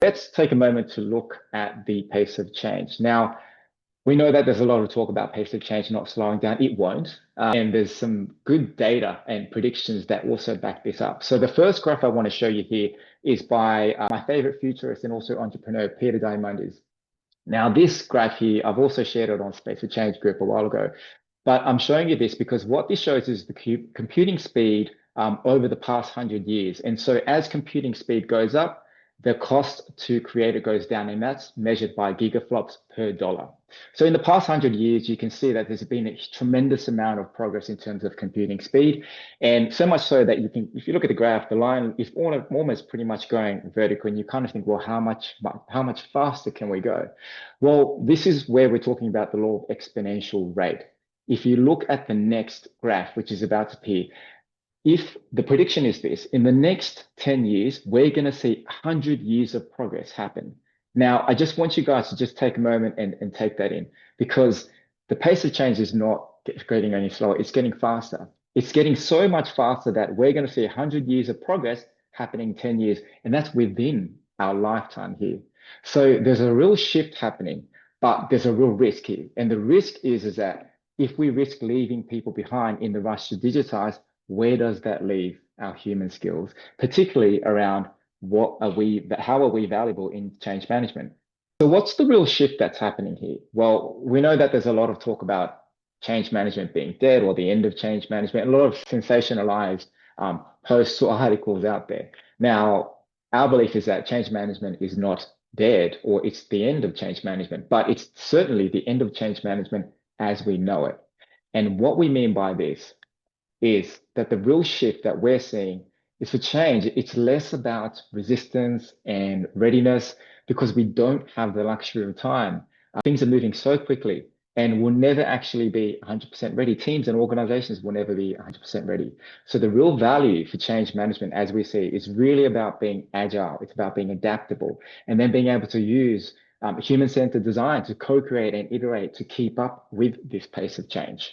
Let's take a moment to look at the pace of change. Now, we know that there's a lot of talk about pace of change not slowing down. It won't. And there's some good data and predictions that also back this up. So the first graph I want to show you here is by my favorite futurist and also entrepreneur, Peter Diamandis. Now, this graph here, I've also shared it on Space for Change group a while ago, but I'm showing you this because what this shows is the computing speed over the past 100 years. And so as computing speed goes up, the cost to create it goes down, and that's measured by gigaflops per dollar. So in the past 100 years, you can see that there's been a tremendous amount of progress in terms of computing speed. And so much so that you can, if you look at the graph, the line is almost pretty much going vertical, and you kind of think, well, how much faster can we go? Well, this is where we're talking about the law of exponential rate. If you look at the next graph, which is about to appear, if the prediction is this, in the next 10 years, we're going to see 100 years of progress happen. Now, I just want you guys to just take a moment and take that in, because the pace of change is not getting any slower. It's getting faster. It's getting so much faster that we're going to see 100 years of progress happening in 10 years. And that's within our lifetime here. So there's a real shift happening, but there's a real risk here. And the risk is that if we risk leaving people behind in the rush to digitize, where does that leave our human skills, particularly around how are we valuable in change management? So what's the real shift that's happening here? Well, we know that there's a lot of talk about change management being dead or the end of change management, a lot of sensationalized posts or articles out there. Now, our belief is that change management is not dead or it's the end of change management, but it's certainly the end of change management as we know it. And what we mean by this is that the real shift that we're seeing is for change. It's less about resistance and readiness because we don't have the luxury of time. Things are moving so quickly and we'll never actually be 100% ready. Teams and organizations will never be 100% ready. So the real value for change management, as we see, is really about being agile. It's about being adaptable and then being able to use human-centered design to co-create and iterate to keep up with this pace of change.